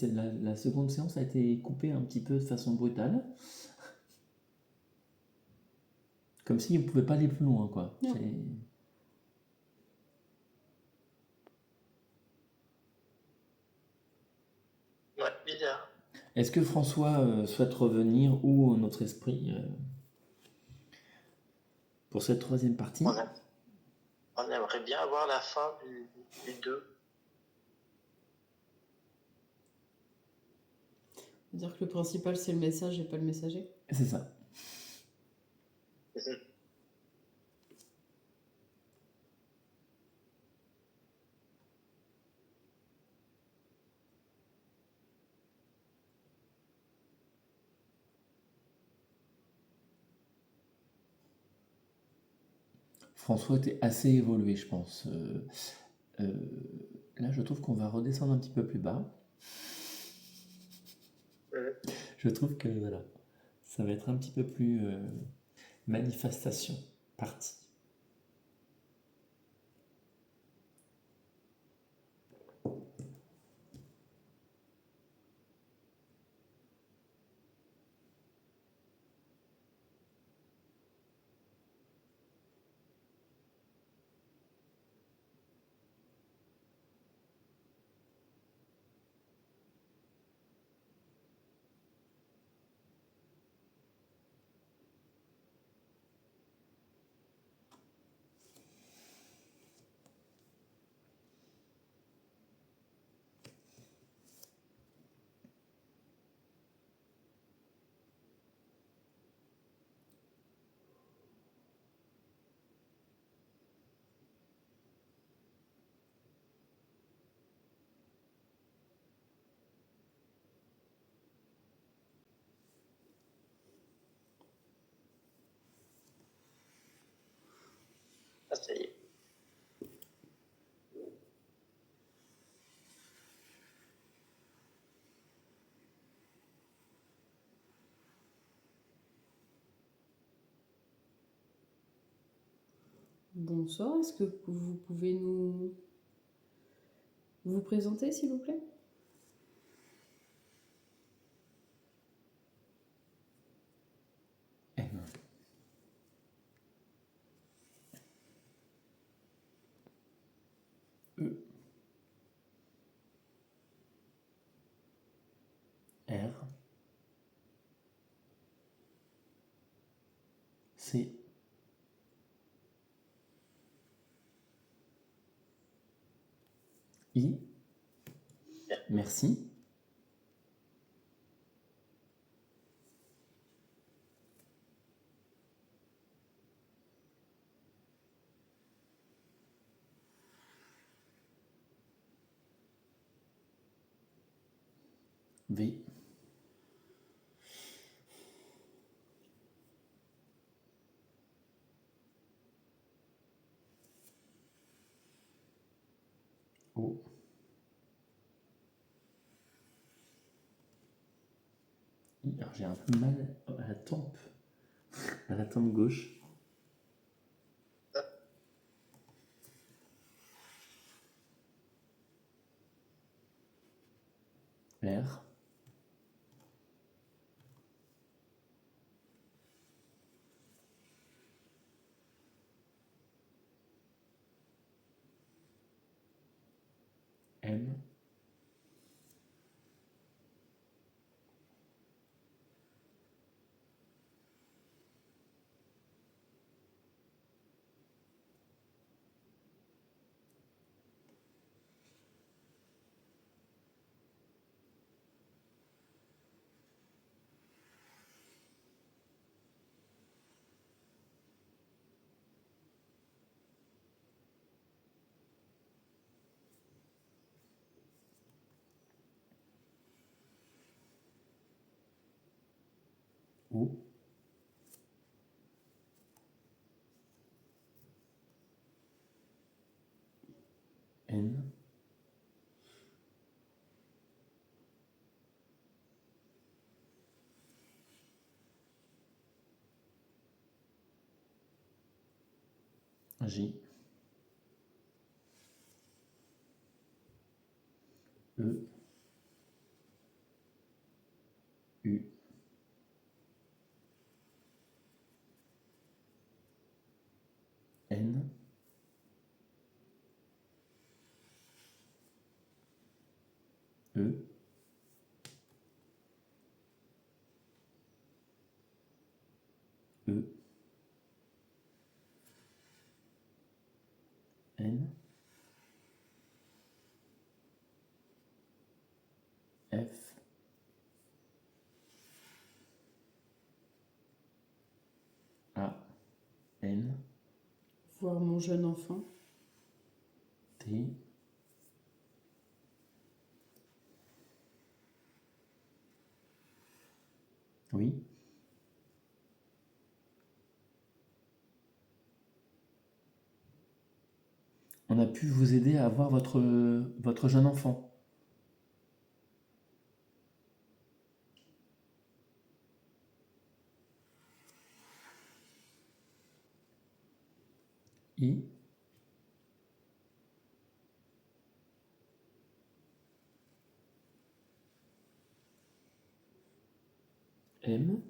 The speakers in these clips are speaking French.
la seconde séance a été coupée un petit peu de façon brutale. Comme si on ne pouvait pas aller plus loin, quoi. Non. Ouais, bizarre. Est-ce que François souhaite revenir ou notre esprit pour cette troisième partie? On aimerait bien avoir la fin du 2. Dire que le principal c'est le message et pas le messager. C'est ça. François était assez évolué, je pense. Là, je trouve qu'on va redescendre un petit peu plus bas. Je trouve que voilà, ça va être un petit peu plus manifestation, partie. Ah, ça y est. Bonsoir, est-ce que vous pouvez vous présenter s'il vous plaît? R C I. Merci. V. O. I. Alors j'ai un peu mal à la tempe gauche. R. M. O. N. J. E. U, N, E, E, N, F, A, N, Voir mon jeune enfant. T, oui, on a pu vous aider à avoir votre jeune enfant. I, M,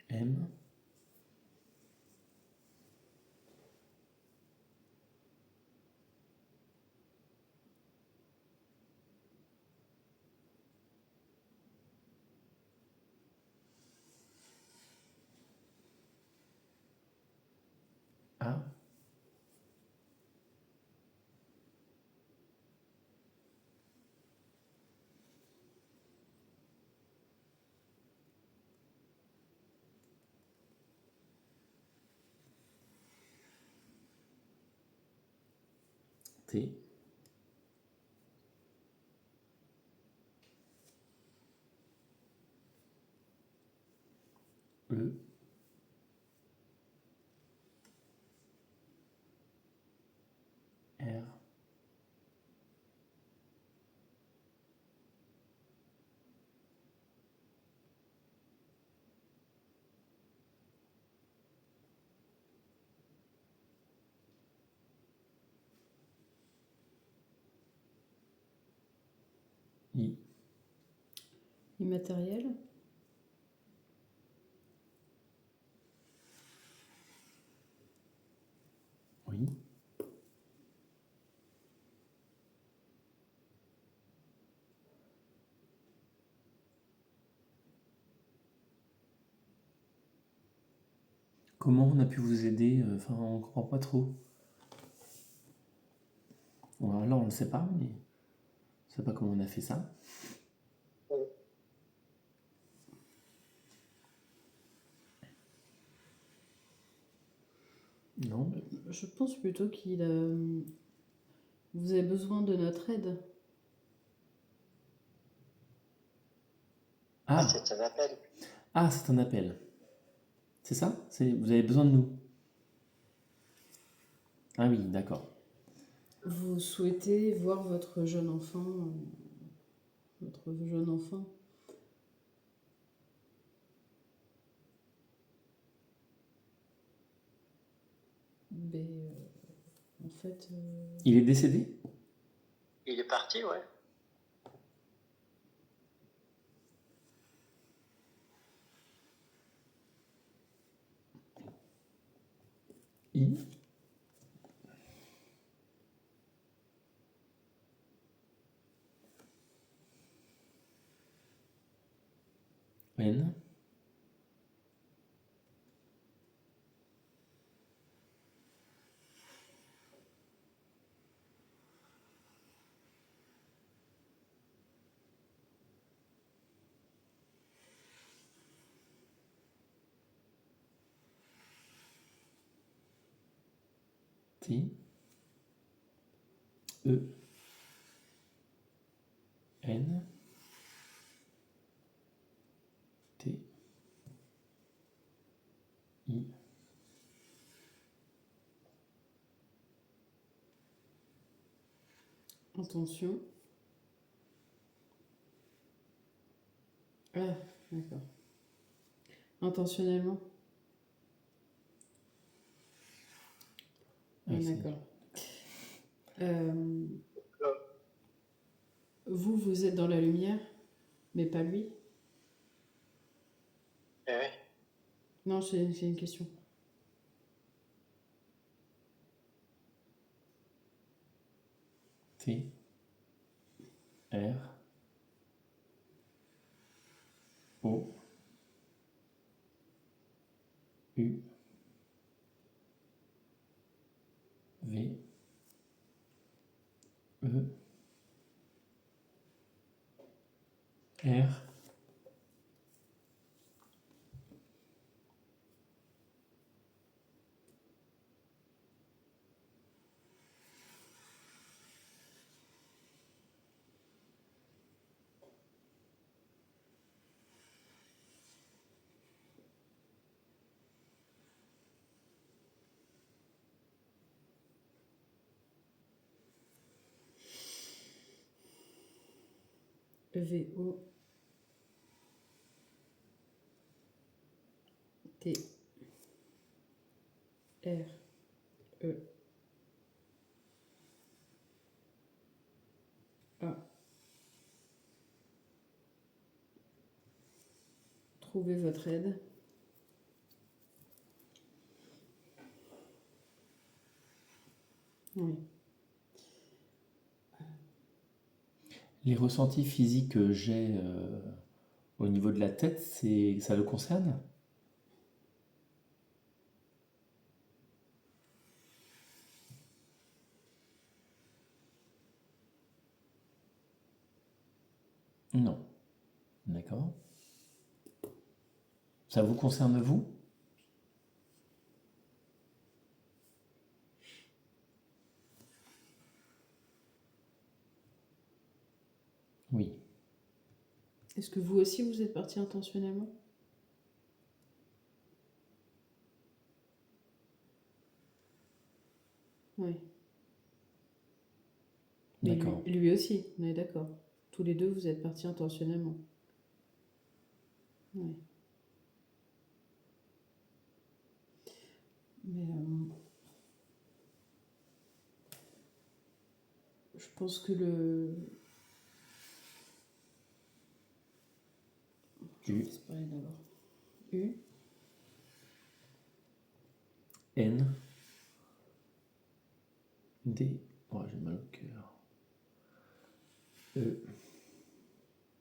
M, A, T, E, R, I, Immatériel. oui, comment on a pu vous aider? Enfin, on comprend pas trop. Bon, là, on ne sait pas, mais on sait pas comment on a fait ça. Non. Je pense plutôt qu'il vous avez besoin de notre aide. Ah, Ah, c'est un appel. ah, c'est un appel. C'est ça? Vous avez besoin de nous. Ah oui, d'accord. Vous souhaitez voir votre jeune enfant. Votre jeune enfant. Mais en fait, Il est décédé? Il est parti, ouais. I, N, T, E, N, T, I, Intention. Ah, d'accord. Intentionnellement. Ah, Oui, c'est- d'accord. Euh, Euh, vous êtes dans la lumière, mais pas lui? eh oui. Non, c'est une question. T, R, O, U, V, E, R, V-O-T. R, E, A. Trouvez votre aide. Oui. Les ressentis physiques que j'ai au niveau de la tête, ça le concerne? Non. D'accord. Ça vous concerne vous? Oui. Est-ce que vous aussi, vous êtes parti intentionnellement? Oui. Mais D'accord. lui aussi, on est d'accord. Tous les deux, vous êtes partis intentionnellement. Oui. Mais je pense que Je U, vais se parler d'abord. U, N, D. Oh, j'ai mal au cœur. E,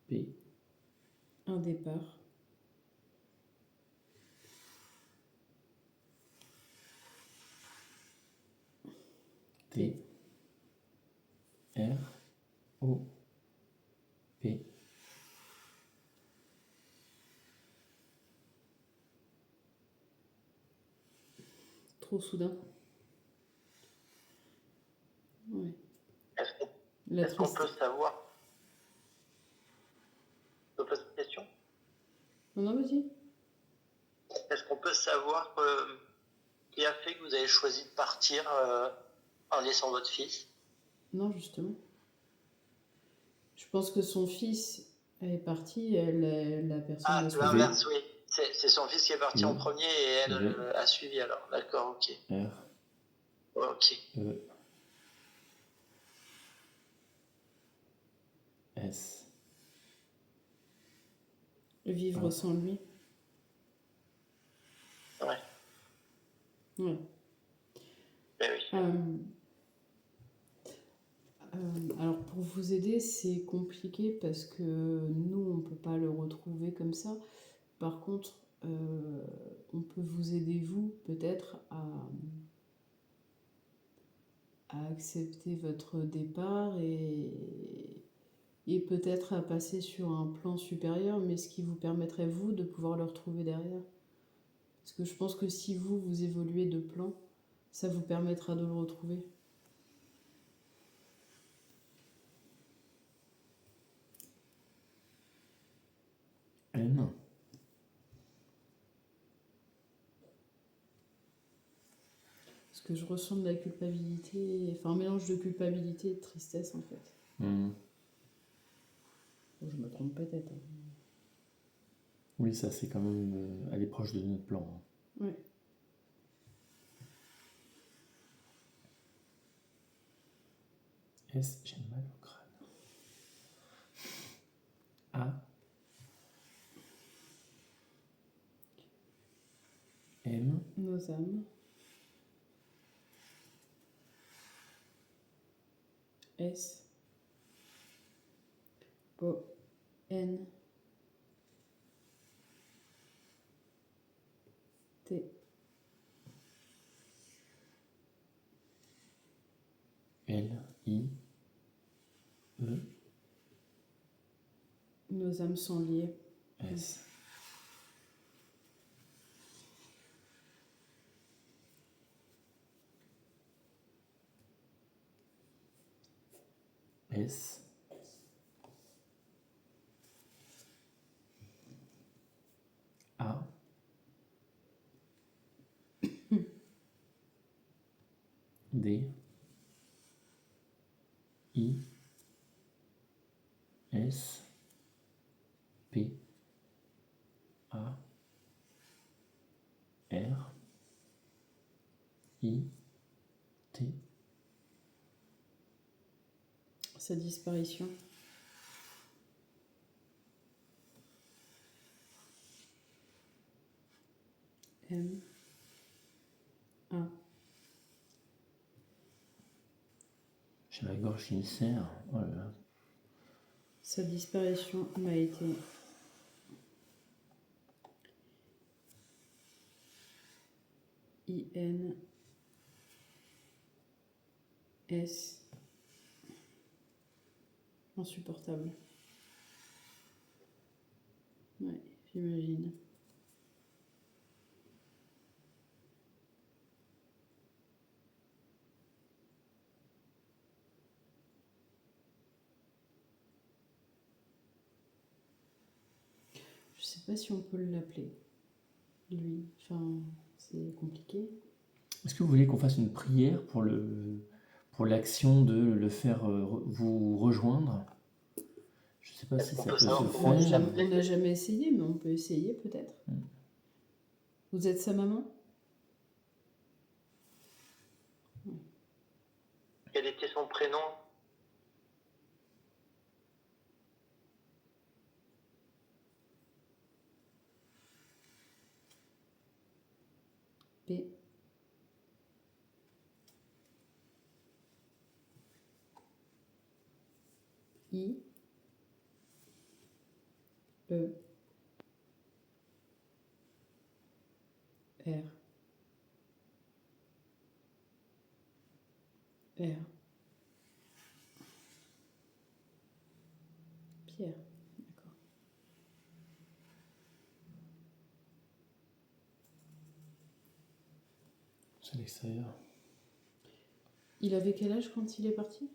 P, un départ. T, R, O, P. Trop soudain. Oui. Est-ce qu'on La est-ce qu'on peut tristesse. savoir, je peux poser une question? Non, vas-y. Est-ce qu'on peut savoir qui a fait que vous avez choisi de partir en laissant votre fils? Non, justement. Je pense que son fils est parti, la personne Ah, l'a c'est suivi. l'inverse, oui. C'est son fils qui est parti en U, premier et elle V, a suivi alors. D'accord, ok. R, Ok. E, S. Vivre Ah. sans lui. Ouais. Ouais. Ben oui. Alors pour vous aider, c'est compliqué parce que nous, on ne peut pas le retrouver comme ça. Par contre, on peut vous aider, vous, peut-être, à accepter votre départ et peut-être à passer sur un plan supérieur, mais ce qui vous permettrait, vous, de pouvoir le retrouver derrière. Parce que je pense que si vous, vous évoluez de plan, ça vous permettra de le retrouver. N. Parce que je ressens de la culpabilité, enfin un mélange de culpabilité et de tristesse en fait. Hmm. Bon, je me trompe peut-être. Hein. Oui, ça c'est quand même elle est proche de notre plan. Hein. Ouais. S, j'ai mal au crâne. A. M. Nos âmes. S. O. N. T. L. I. E. Nos âmes sont liées. S. S. A. D. I. S. P. A. R. I. T. Sa disparition. M. A. J'ai la gorge qui me serre. Oh là là. Sa disparition m'a été IN S insupportable. Ouais, j'imagine. Je sais pas si on peut l'appeler, lui. Enfin, c'est compliqué. Est-ce que vous voulez qu'on fasse une prière pour l'action de le faire vous rejoindre? Je sais pas Est-ce si qu'on ça peut peut se savoir On comment il faire. s'appelait? n'a jamais essayé, mais on peut essayer peut-être. Vous êtes sa maman? Quel était son prénom? P. I. E. R. R. Pierre. D'accord. C'est à l'extérieur. Il avait quel âge quand il est parti?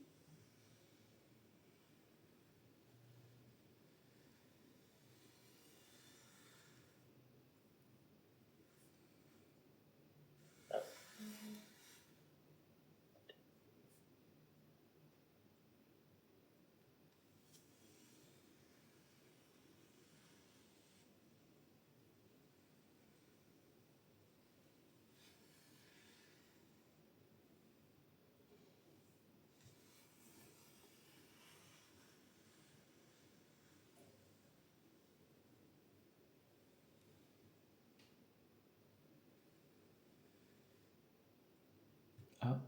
A.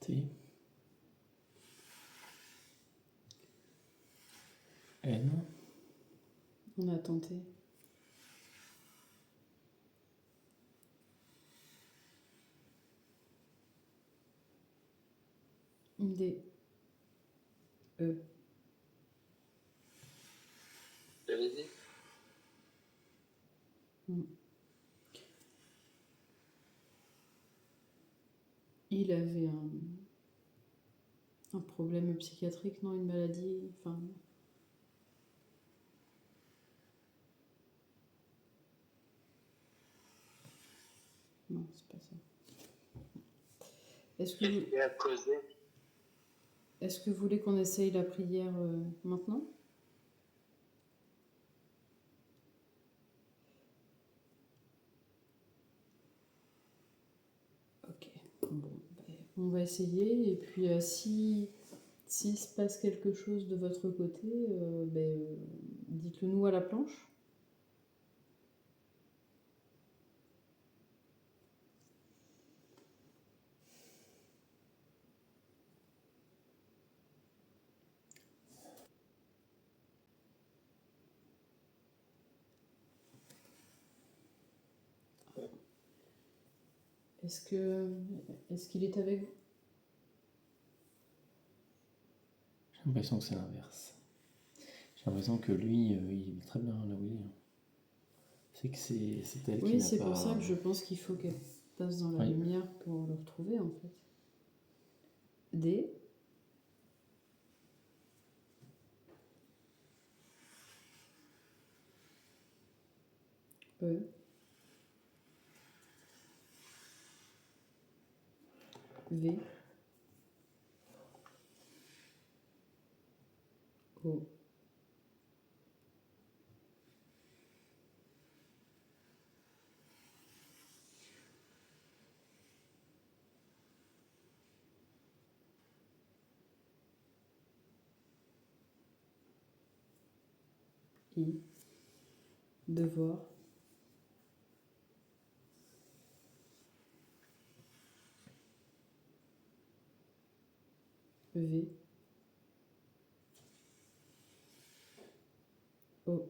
T. N. On a tenté. D. E. J'avais dit. Il avait un problème psychiatrique, non? Une maladie, enfin... Non, c'est pas ça. Est-ce que Qu'est-ce qui a causé? est-ce que vous voulez qu'on essaye la prière maintenant? Ok. Bon, ben, on va essayer. Et puis, s'il se passe quelque chose de votre côté, dites-le nous à la planche. Est-ce qu'il est avec vous? J'ai l'impression que c'est l'inverse. J'ai l'impression que lui, il est très bien là où il est. C'est que c'est elle qui Oui, n'a c'est pas... pour ça que je pense qu'il faut qu'elle passe dans la Oui. lumière pour le retrouver, en fait. D. E. V. O. I. Devoir. V. O.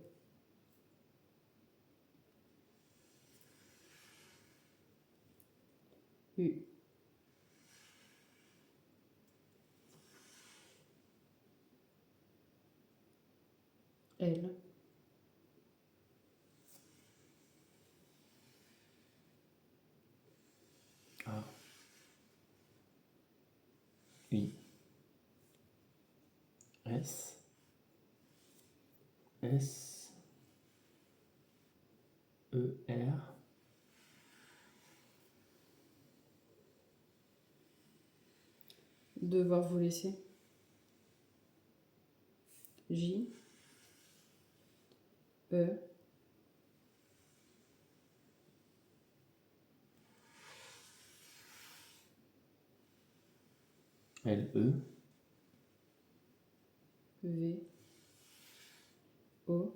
U. L. A. I. S. S. E. R. Devoir vous laisser. J. E. L. E. V. O.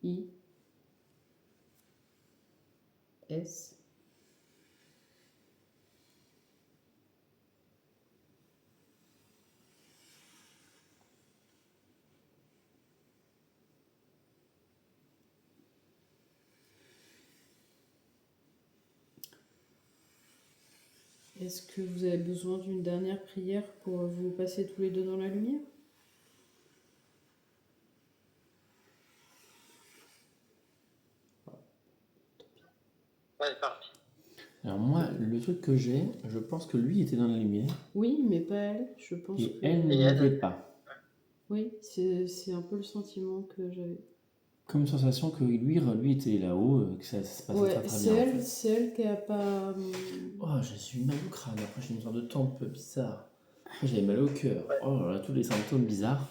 I. S. Est-ce que vous avez besoin d'une dernière prière pour vous passer tous les deux dans la lumière? Ouais, parti. Alors moi, le truc que j'ai, je pense que lui était dans la lumière Oui, mais pas elle. Je pense et que... elle ne Et elle- l'était pas. Oui, c'est un peu le sentiment que j'avais. Comme sensation que lui était là-haut, que ça se passait Ouais, très très bien en fait. c'est elle qui a pas... Oh, je suis mal au crâne, après j'ai une sorte de tempe bizarre. Après j'avais mal au cœur. Oh là là, tous les symptômes bizarres.